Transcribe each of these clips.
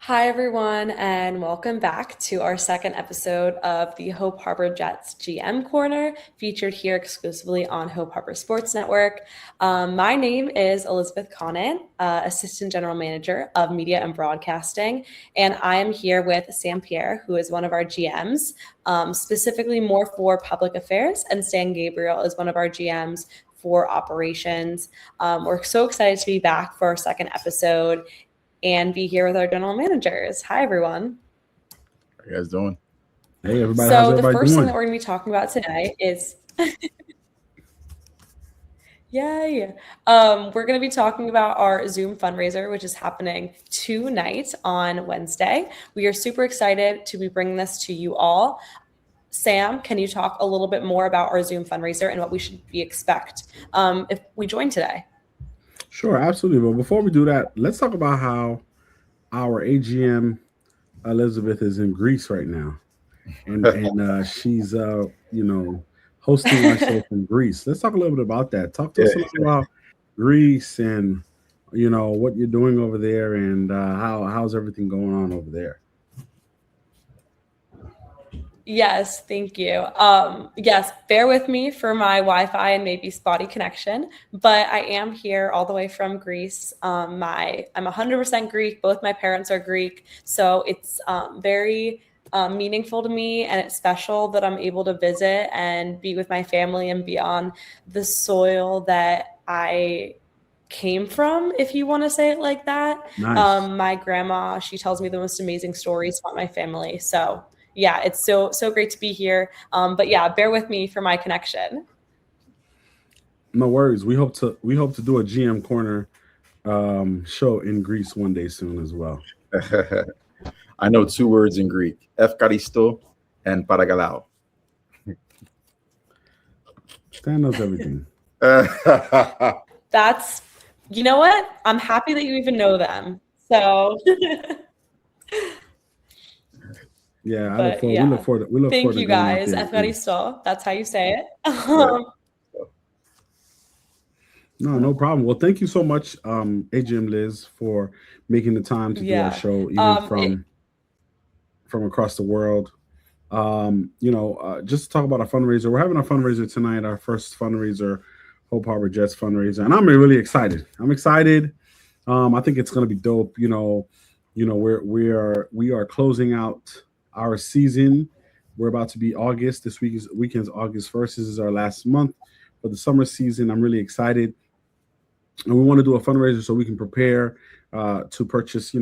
Hi, everyone, and welcome back to our second episode of the Hope Harbor Jets GM Corner, featured here exclusively on Hope Harbor Sports Network. My name is Elizabeth Conant, Assistant General Manager of Media and Broadcasting, and I am here with Sam Pierre, who is one of our GMs, specifically more for public affairs, and Stan Gabriel is one of our GMs for operations. We're so excited to be back for our second episode and be here with our general managers. Hi, everyone. How you guys doing? Hey, everybody. How's So the everybody first thing doing? that we're going to be talking about today is yay. We're going to be talking about our Zoom fundraiser, which is happening tonight on Wednesday. We are super excited to be bringing this to you all. Sam, can you talk a little bit more about our Zoom fundraiser and what we should expect if we join today? Sure, absolutely. But before we do that, let's talk about how our AGM Elizabeth is in Greece right now, and she's hosting our show from Greece. Let's talk a little bit about that. Talk to us a little about Greece and what you're doing over there and how's everything going on over there. Yes, thank you. Yes, bear with me for my Wi-Fi and maybe spotty connection, but I am here all the way from Greece. I'm 100% Greek. Both my parents are Greek, so it's very meaningful to me, and it's special that I'm able to visit and be with my family and be on the soil that I came from, if you want to say it like that. Nice. My grandma, she tells me the most amazing stories about my family, so yeah, it's so great to be here. But yeah, bear with me for my connection. No worries. We hope to do a GM Corner show in Greece one day soon as well. I know two words in Greek: Efkaristo and paragalao. Stan knows everything. That's, you know what? I'm happy that you even know them. So Yeah, but we look forward. thank forward to you going out guys. there. Efkaristo, that's how you say it. No problem. Well, thank you so much, AGM Liz, for making the time to do our show, even from across the world. Just to talk about our fundraiser. We're having a fundraiser tonight, our first fundraiser, Hope Harbor Jets fundraiser, and I'm really excited. I'm excited. I think it's going to be dope. We are closing out our season. We're about to be August. This weekend's August 1st. This is our last month for the summer season. I'm really excited. And we want to do a fundraiser so we can prepare to purchase,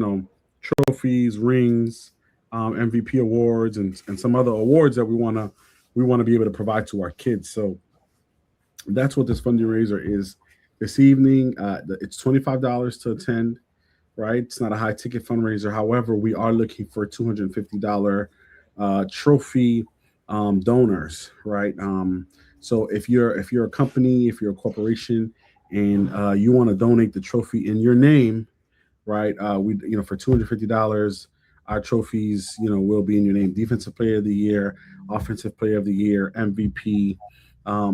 trophies, rings, MVP awards, and some other awards that we want to be able to provide to our kids. So that's what this fundraiser is this evening. It's $25 to attend. Right, it's not a high ticket fundraiser. However, we are looking for $250 trophy donors. Right. So if you're a company, if you're a corporation, and you want to donate the trophy in your name, right? We for $250, our trophies will be in your name: Defensive Player of the Year, Offensive Player of the Year, MVP. A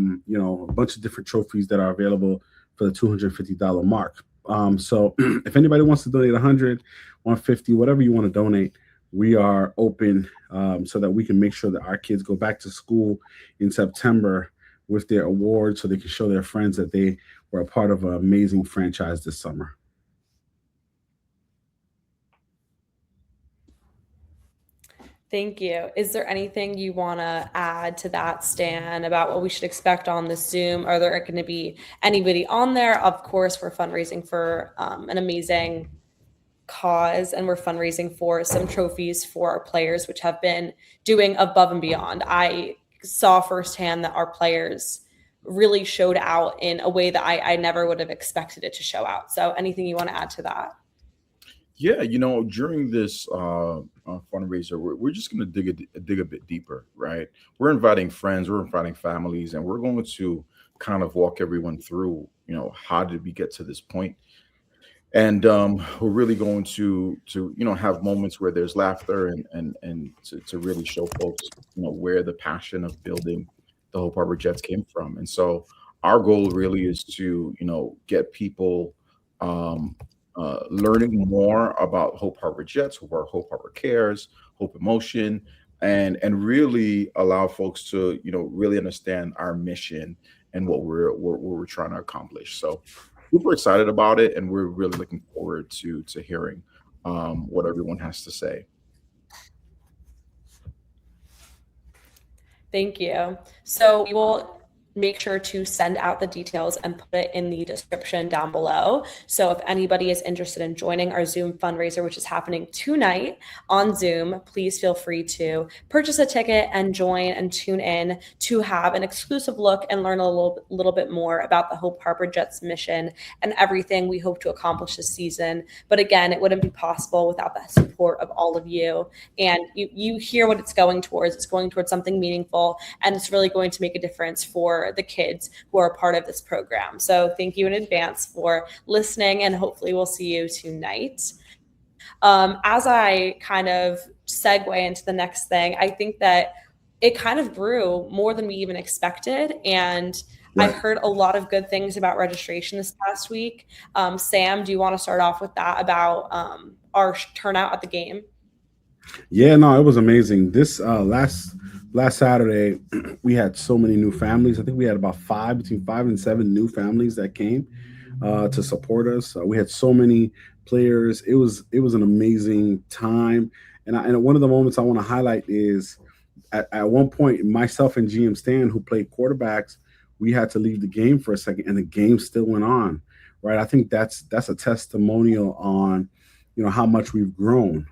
bunch of different trophies that are available for the $250 mark. So if anybody wants to donate 100, 150, whatever you want to donate, we are open so that we can make sure that our kids go back to school in September with their awards so they can show their friends that they were a part of an amazing franchise this summer. Thank you. Is there anything you want to add to that, Stan, about what we should expect on the Zoom? Are there going to be anybody on there? Of course, we're fundraising for an amazing cause, and we're fundraising for some trophies for our players, which have been doing above and beyond. I saw firsthand that our players really showed out in a way that I never would have expected it to show out. So anything you want to add to that? Yeah, during this fundraiser, we're just going to dig a bit deeper, right? We're inviting friends, we're inviting families, and we're going to kind of walk everyone through, how did we get to this point? And we're really going to have moments where there's laughter and to really show folks, where the passion of building the Hope Harbor Jets came from. And so our goal really is to, get people learning more about Hope Harbor Jets, Hope Harbor Cares, Hope Emotion, and really allow folks to really understand our mission and what we're trying to accomplish. So super excited about it, and we're really looking forward to hearing what everyone has to say. Thank you. So we will make sure to send out the details and put it in the description down below. So if anybody is interested in joining our Zoom fundraiser, which is happening tonight on Zoom, please feel free to purchase a ticket and join and tune in to have an exclusive look and learn a little bit more about the Hope Harbor Jets mission and everything we hope to accomplish this season. But again, it wouldn't be possible without the support of all of you. And you hear what it's going towards. It's going towards something meaningful, and it's really going to make a difference for the kids who are a part of this program. So thank you in advance for listening, and hopefully we'll see you tonight. As I kind of segue into the next thing, I think that it kind of grew more than we even expected. And I heard a lot of good things about registration this past week. Sam, do you want to start off with that about our turnout at the game? Yeah, no, it was amazing. This last Saturday, we had so many new families. I think we had about between 5 and 7 new families that came to support us. We had so many players. It was an amazing time. And one of the moments I want to highlight is at one point, myself and GM Stan, who played quarterbacks, we had to leave the game for a second, and the game still went on. Right? I think that's a testimonial on how much we've grown.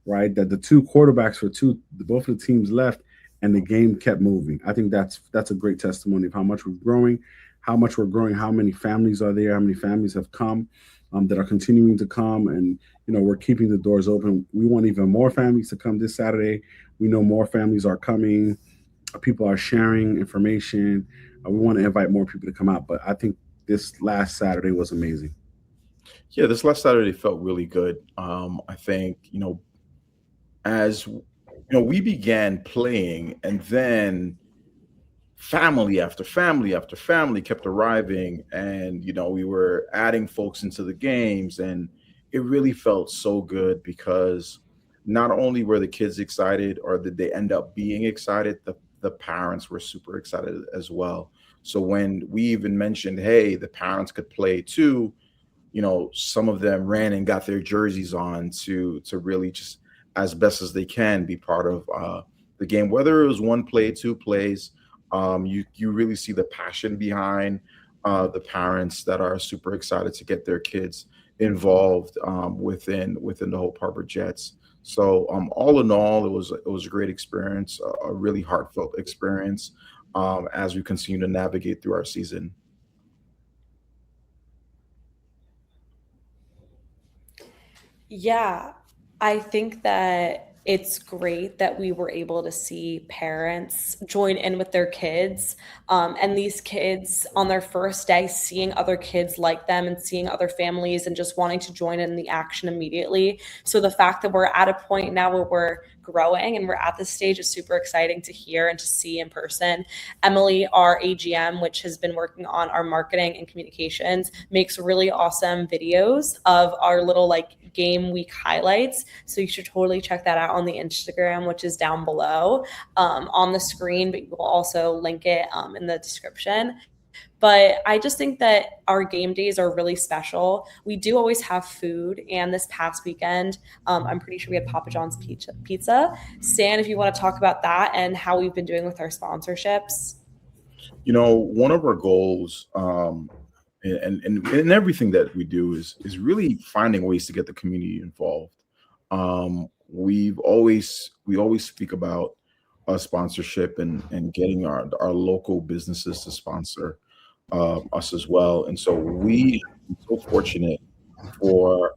Right? That the two quarterbacks for both of the teams left, and the game kept moving. I think that's a great testimony of how much we're growing, how many families are there, how many families have come, that are continuing to come, and we're keeping the doors open. We want even more families to come this Saturday. We know more families are coming. People are sharing information. We want to invite more people to come out, but I think this last Saturday was amazing. Yeah, this last Saturday felt really good. I think as we began playing, and then family after family after family kept arriving, and we were adding folks into the games, and it really felt so good because not only were the kids excited, or did they end up being excited, the parents were super excited as well. So when we even mentioned, hey, the parents could play too, some of them ran and got their jerseys on to really just, as best as they can, be part of the game. Whether it was one play, 2 plays, you really see the passion behind the parents that are super excited to get their kids involved within the Hope Harbor Jets. So all in all, it was a great experience, a really heartfelt experience as we continue to navigate through our season. Yeah, I think that it's great that we were able to see parents join in with their kids, and these kids on their first day seeing other kids like them and seeing other families and just wanting to join in the action immediately. So the fact that we're at a point now where we're growing and we're at this stage is super exciting to hear and to see in person. Emily, our AGM, which has been working on our marketing and communications, makes really awesome videos of our little game week highlights. So you should totally check that out on the Instagram, which is down below on the screen, but we'll also link it in the description. But I just think that our game days are really special. We do always have food, and this past weekend, I'm pretty sure we had Papa John's pizza. Stan, if you want to talk about that and how we've been doing with our sponsorships. One of our goals, and everything that we do is really finding ways to get the community involved. We always speak about sponsorship and getting our local businesses to sponsor us as well. And so we are so fortunate for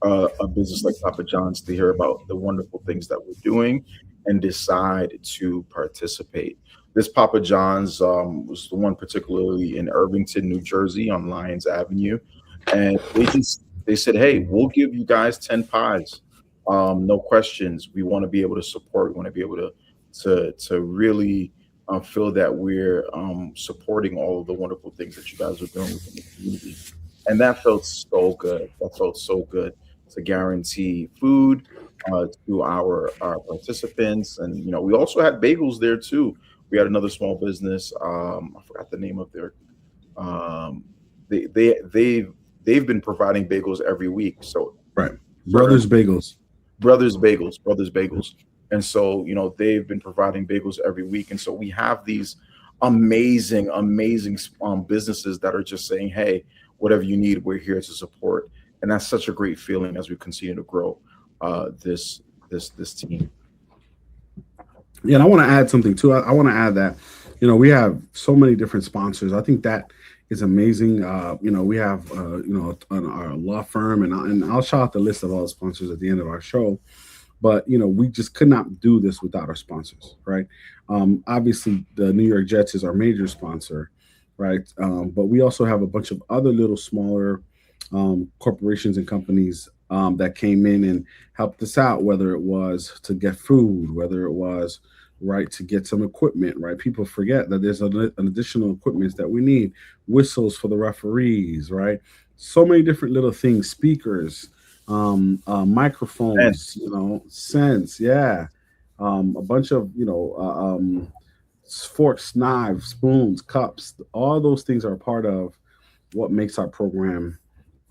a business like Papa John's to hear about the wonderful things that we're doing and decide to participate. This Papa John's was the one particularly in Irvington, New Jersey, on Lyons Avenue, and they said, "Hey, we'll give you guys 10 pies, no questions. We want to be able to support. We want to be able to really feel that we're supporting all of the wonderful things that you guys are doing within the community." And that felt so good. That felt so good to guarantee food to our participants. And we also had bagels there too. We had another small business. I forgot the name of their. Um, they've been providing bagels every week. So Right. certain Brothers Bagels. Brothers Bagels. And so, they've been providing bagels every week. And so we have these amazing businesses that are just saying, hey, whatever you need, we're here to support. And that's such a great feeling as we continue to grow this team. Yeah, and I want to add something too. I want to add that, we have so many different sponsors. I think that is amazing. We have, our law firm, and I'll shout out the list of all the sponsors at the end of our show. But we just could not do this without our sponsors, right? Obviously, the New York Jets is our major sponsor, right? But we also have a bunch of other little smaller corporations and companies that came in and helped us out, whether it was to get food, whether it was right to get some equipment, right? People forget that there's an additional equipment that we need, whistles for the referees, right? So many different little things, speakers, microphones, scents, yeah, a bunch of forks, knives, spoons, cups. All those things are a part of what makes our program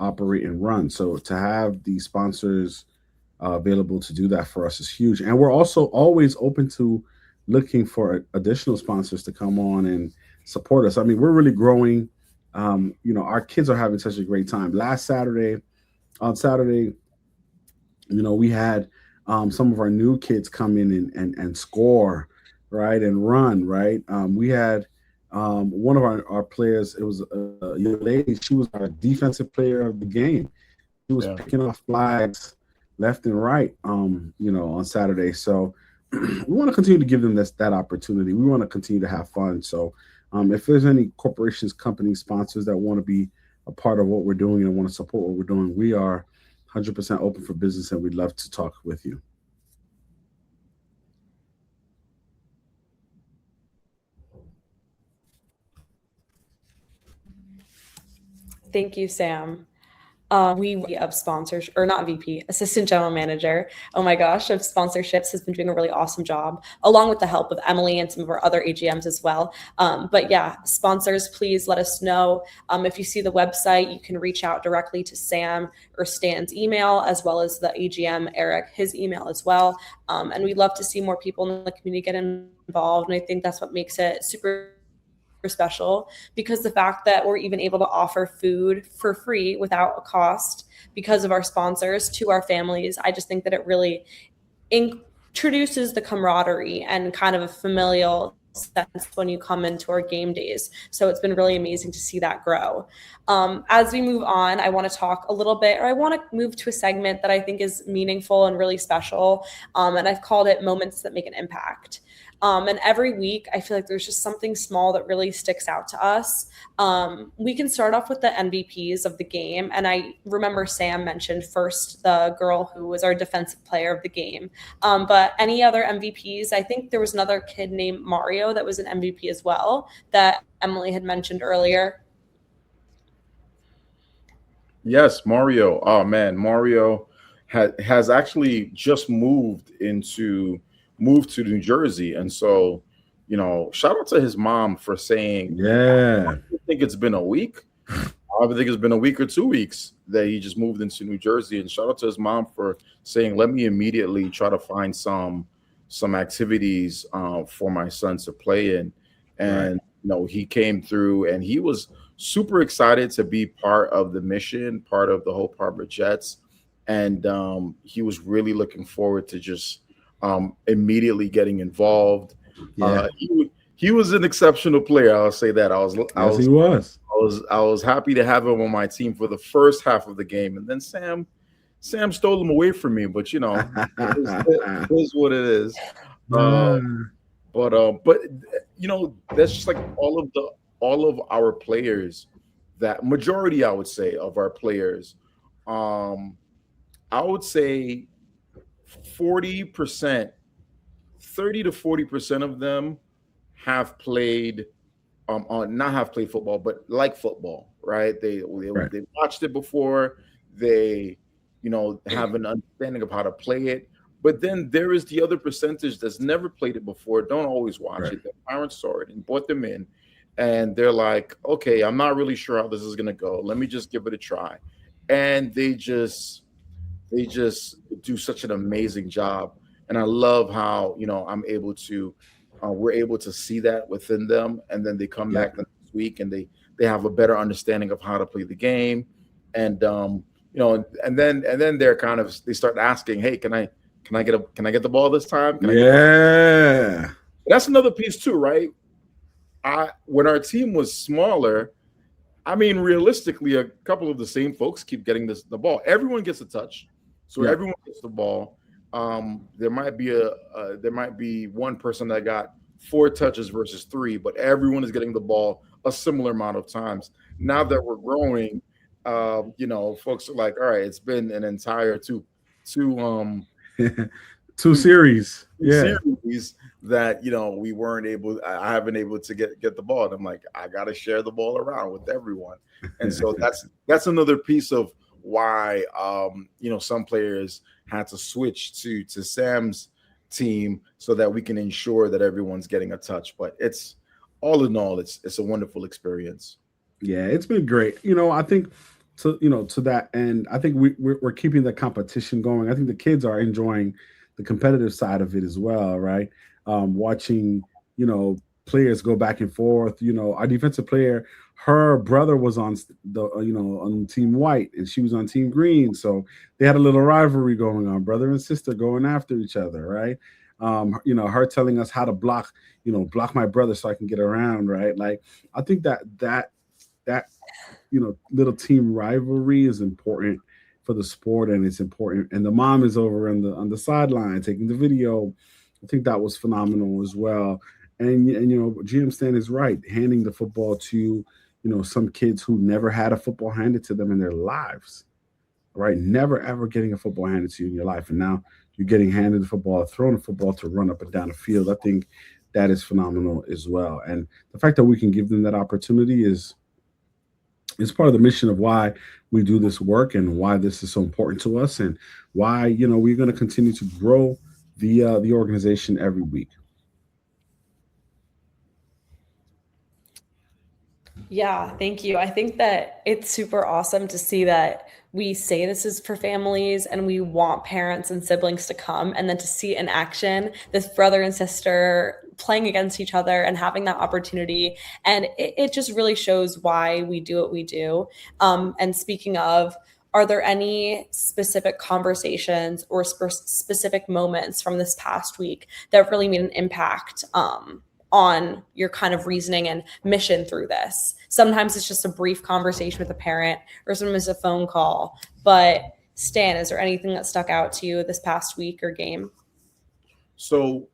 operate and run. So to have these sponsors available to do that for us is huge. And we're also always open to looking for additional sponsors to come on and support us. I mean, we're really growing. Our kids are having such a great time. On Saturday, we had some of our new kids come in and score, right, and run, right. We had one of our players. It was a young lady. She was our defensive player of the game. She was picking off flags left and right, on Saturday. So we want to continue to give them that opportunity. We want to continue to have fun. So if there's any corporations, companies, sponsors that want to be a part of what we're doing and want to support what we're doing, we are 100% open for business, and we'd love to talk with you. Thank you, Sam. We of sponsors, or not VP, assistant general manager, oh my gosh, of sponsorships, has been doing a really awesome job, along with the help of Emily and some of our other AGMs as well. But yeah, sponsors, please let us know. If you see the website, you can reach out directly to Sam or Stan's email, as well as the AGM, Eric, his email as well. And we'd love to see more people in the community get involved. And I think that's what makes it super special, because the fact that we're even able to offer food for free without a cost because of our sponsors to our families, I just think that it really introduces the camaraderie and kind of a familial sense when you come into our game days. So it's been really amazing to see that grow. As we move on, I want to talk a little bit, or I want to move to a segment that I think is meaningful and really special. And I've called it Moments That Make an Impact. And every week, I feel like there's just something small that really sticks out to us. We can start off with the MVPs of the game. And I remember Sam mentioned first the girl who was our defensive player of the game. But any other MVPs? I think there was another kid named Mario that was an MVP as well that Emily had mentioned earlier. Yes, Mario. Oh man, Mario has actually just moved to New Jersey, and so shout out to his mom for saying, yeah, I think it's been a week. I think it's been a week or 2 weeks that he just moved into New Jersey, and shout out to his mom for saying, let me immediately try to find some activities for my son to play in. And he came through, and he was super excited to be part of the mission, part of the Hope Harbor Jets, and he was really looking forward to just immediately getting involved. Yeah. He was an exceptional player. I'll say that. He was. I was happy to have him on my team for the first half of the game, and then Sam stole him away from me. But it is what it is. But that's just like all of our players. That majority, I would say, of our players, I would say 40%, 30 to 40% of them have played, not have played football, but like football. right? They watched it before. They, have an understanding of how to play it. But then there is the other percentage that's never played it before, don't always watch it. Their parents saw it and brought them in, and they're like, okay, I'm not really sure how this is gonna go. Let me just give it a try. And they just do such an amazing job. And I love how, we're able to see that within them. And then they come back the next week and they have a better understanding of how to play the game. And, and then they start asking, hey, can I get the ball this time? That's another piece too, right? When our team was smaller, I mean, realistically, a couple of the same folks keep getting the ball. Everyone gets a touch, so everyone gets the ball. There might be one person that got 4 touches versus 3, but everyone is getting the ball a similar amount of times. Now that we're growing, folks are like, all right, it's been an entire two series. Series that we weren't able. I haven't able to get the ball, and I'm like, I got to share the ball around with everyone. And so that's another piece of why some players had to switch to Sam's team so that we can ensure that everyone's getting a touch. But it's all in all, it's a wonderful experience. Yeah, it's been great. I think to that end, I think we're keeping the competition going. I think the kids are enjoying the competitive side of it as well, right? Watching, players go back and forth. Our defensive player, her brother was on on Team White and she was on Team Green. So they had a little rivalry going on, brother and sister going after each other, right? Her telling us how to block my brother so I can get around, right? Like, I think that little team rivalry is important for the sport, and it's important. And the mom is over on the sideline taking the video. I think that was phenomenal as well. And GM Stan is right, handing the football to some kids who never had a football handed to them in their lives, right? Never ever getting a football handed to you in your life, and now you're getting handed the football, thrown the football to run up and down the field. I think that is phenomenal as well. And the fact that we can give them that opportunity is part of the mission of why we do this work and why this is so important to us, and why we're going to continue to grow the organization every week. Yeah, thank you. I think that it's super awesome to see that we say this is for families and we want parents and siblings to come, and then to see in action this brother and sister playing against each other and having that opportunity. And it just really shows why we do what we do. And speaking of, are there any specific conversations or specific moments from this past week that really made an impact on your kind of reasoning and mission through this? Sometimes it's just a brief conversation with a parent, or sometimes a phone call. But Stan, is there anything that stuck out to you this past week or game? So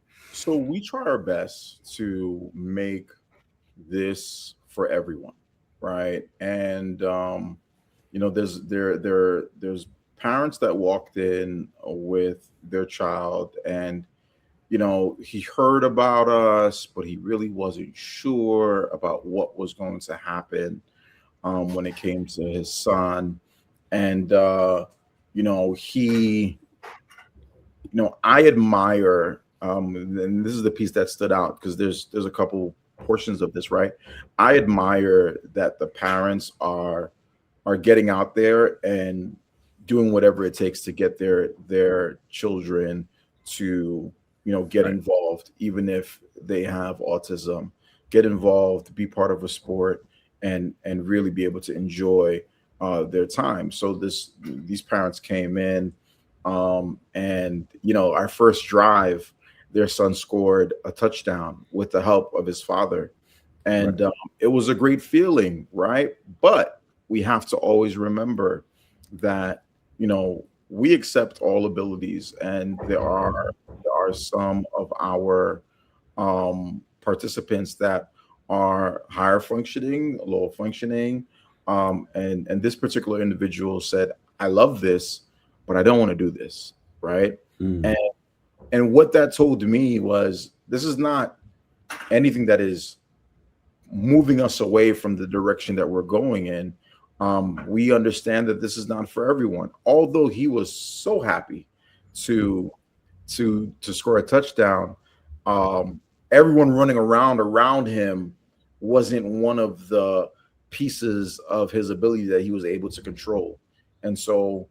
we try our best to make this for everyone, right? And there's parents that walked in with their child, and he heard about us, but he really wasn't sure about what was going to happen when it came to his son. And I admire, and this is the piece that stood out, because there's a couple portions of this, right? I admire that the parents are getting out there and doing whatever it takes to get their children to get involved, even if they have autism, get involved, be part of a sport, and really be able to enjoy their time. So these parents came in, and our first drive, their son scored a touchdown with the help of his father, and it was a great feeling, right? But we have to always remember that we accept all abilities, and there are some of our participants that are higher functioning, lower functioning, and this particular individual said, I love this, but I don't want to do this, right? And what that told me was, this is not anything that is moving us away from the direction that we're going in. We understand that this is not for everyone. Although he was so happy to score a touchdown, everyone running around him wasn't one of the pieces of his ability that he was able to control. And so,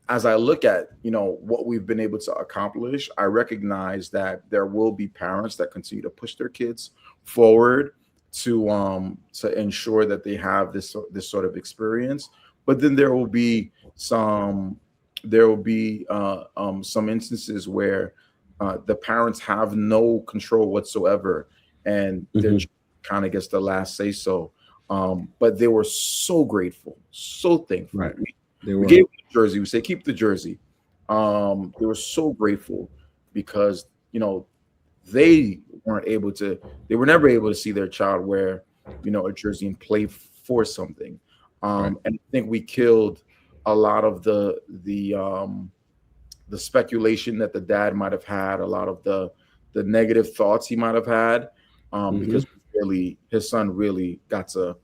as I look at, what we've been able to accomplish, I recognize that there will be parents that continue to push their kids forward to ensure that they have this sort of experience. But then there will be some instances where the parents have no control whatsoever, and they're kind of gets the last say so. But they were so grateful, so thankful. Right. We gave them the jersey. We say keep the jersey. They were so grateful because they were never able to see their child wear a jersey and play for something. And I think we killed a lot of the speculation that the dad might have had, a lot of the negative thoughts he might have had, because his son really got to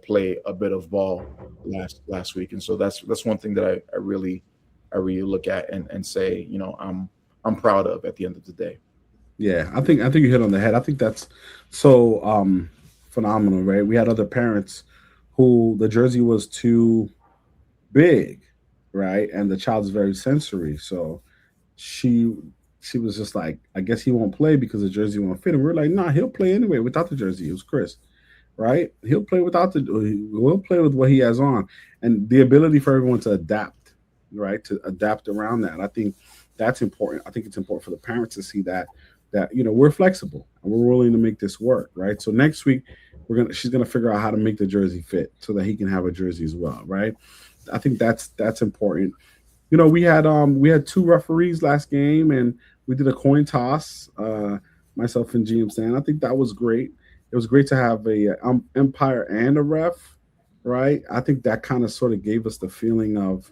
play a bit of ball last week. And so that's one thing that I really look at and say, I'm proud of at the end of the day. Yeah, I think you hit on the head. I think that's so phenomenal, right? We had other parents who the jersey was too big, right? And the child's very sensory. So she was just like, I guess he won't play because the jersey won't fit him. We're like, nah, he'll play anyway without the jersey. It was Chris, right? We'll play with what he has on. And the ability for everyone to adapt, right? To adapt around that. I think that's important. I think it's important for the parents to see that we're flexible and we're willing to make this work, right? So next week she's gonna figure out how to make the jersey fit so that he can have a jersey as well, right? I think that's important. We had 2 referees last game, and we did a coin toss, myself and GM Stan. I think that was great. It was great to have a umpire and a ref, right? I think that kind of sort of gave us the feeling of,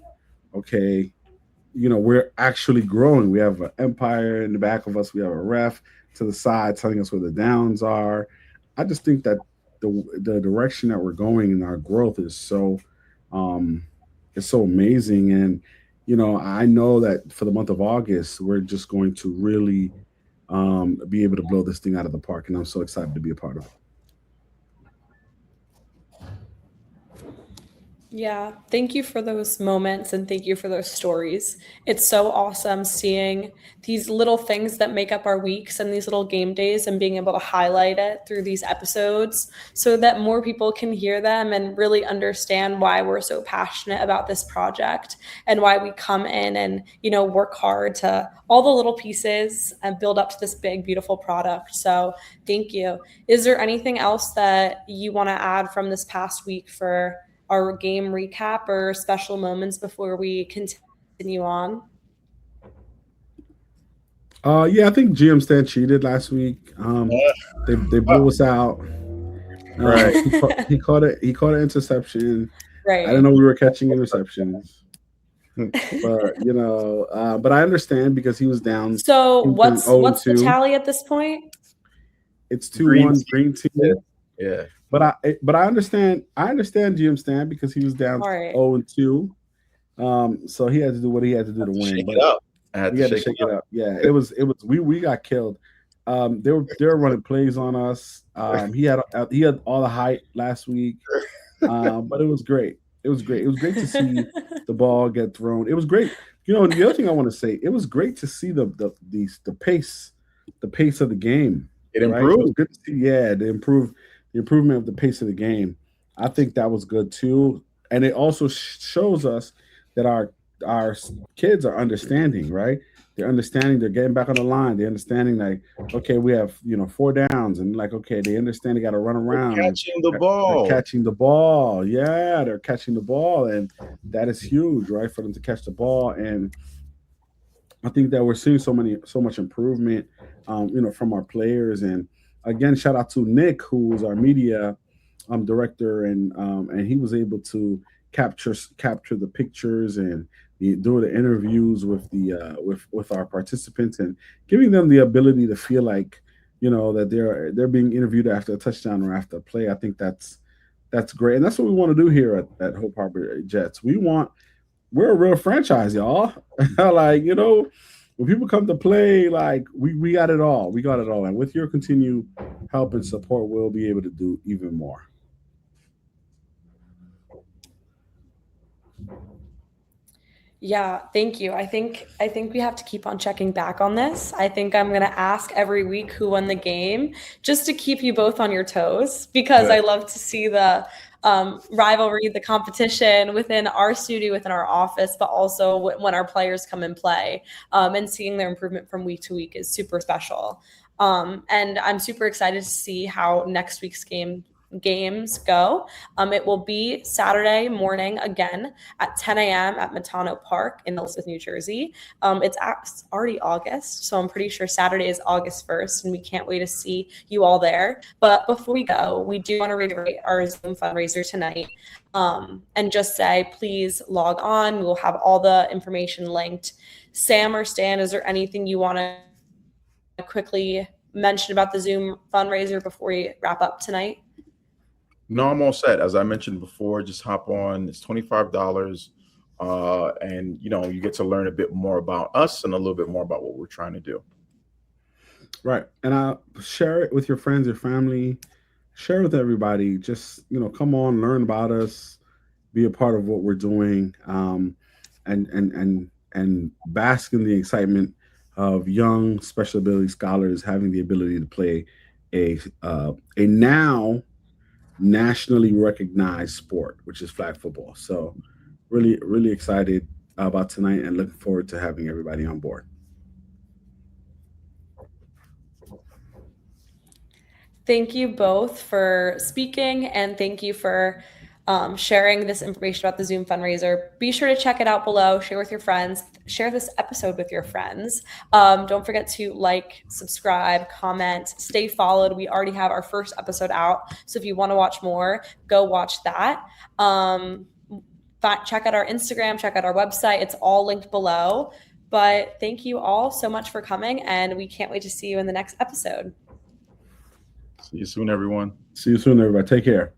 okay, we're actually growing. We have an umpire in the back of us. We have a ref to the side telling us where the downs are. I just think that the direction that we're going in our growth is so amazing. And, I know that for the month of August, we're just going to really be able to blow this thing out of the park. And I'm so excited to be a part of it. Yeah, thank you for those moments and thank you for those stories. It's so awesome seeing these little things that make up our weeks and these little game days and being able to highlight it through these episodes so that more people can hear them and really understand why we're so passionate about this project and why we come in and, work hard to all the little pieces and build up to this big, beautiful product. So thank you. Is there anything else that you want to add from this past week for our game recap or special moments before we continue on? Yeah, I think GM Stan cheated last week. They blew us out. Right. He caught an interception. Right. I didn't know we were catching interceptions. But I understand because he was down. So what's the tally at this point? It's 2-1 green team. Yeah. But I understand GM Stan because he was down 0-2. So he had to do what he had to do to win. Shake it up. He had to shake it up. Yeah, it was we got killed. They were running plays on us. He had all the height last week. But it was great. It was great. It was great to see the ball get thrown. It was great. The other thing I want to say, it was great to see the pace of the game. It improved. Right? It was good to see, the improvement of the pace of the game. I think that was good too. And it also shows us that our kids are understanding, right? They're understanding, they're getting back on the line. They're understanding like, okay, we have, 4 downs, and like, okay, they understand they got to run around. They're catching the ball. They're catching the ball. Yeah, they're catching the ball. And that is huge, right? For them to catch the ball. And I think that we're seeing so much improvement, from our players. And again, shout out to Nick, who was our media director, and he was able to capture the pictures and do the interviews with the with our participants and giving them the ability to feel like that they're being interviewed after a touchdown or after a play. I think that's great, and that's what we want to do here at Hope Harbor Jets. We're a real franchise, y'all. Like, when people come to play, like we got it all. We got it all, and with your continued help and support, we'll be able to do even more. Yeah, thank you. I think we have to keep on checking back on this. I think I'm going to ask every week who won the game, just to keep you both on your toes, because I love to see the rivalry, the competition within our studio, within our office, but also when our players come and play, and seeing their improvement from week to week is super special. And I'm super excited to see how next week's games go. It will be Saturday morning again at 10 a.m. at Matano Park in Elizabeth, New Jersey. It's already August, so I'm pretty sure Saturday is August 1st, and we can't wait to see you all there. But before we go, we do want to reiterate our Zoom fundraiser tonight, and just say, please log on. We'll have all the information linked. Sam or Stan, is there anything you want to quickly mention about the Zoom fundraiser before we wrap up tonight? No, I'm all set. As I mentioned before, just hop on. It's $25, and you get to learn a bit more about us and a little bit more about what we're trying to do. Right, and share it with your friends, your family. Share with everybody. Just come on, learn about us, be a part of what we're doing, and bask in the excitement of young special ability scholars having the ability to play a now nationally recognized sport, which is flag football. So really, really excited about tonight and looking forward to having everybody on board. Thank you both for speaking, and thank you for sharing this information about the Zoom fundraiser. Be sure to check it out below, share with your friends, share this episode with your friends. Don't forget to like, subscribe, comment, stay followed. We already have our first episode out, so if you want to watch more, go watch that. Check out our Instagram, check out our website. It's all linked below. But thank you all so much for coming, and we can't wait to see you in the next episode. See you soon, everyone. See you soon, everybody. Take care.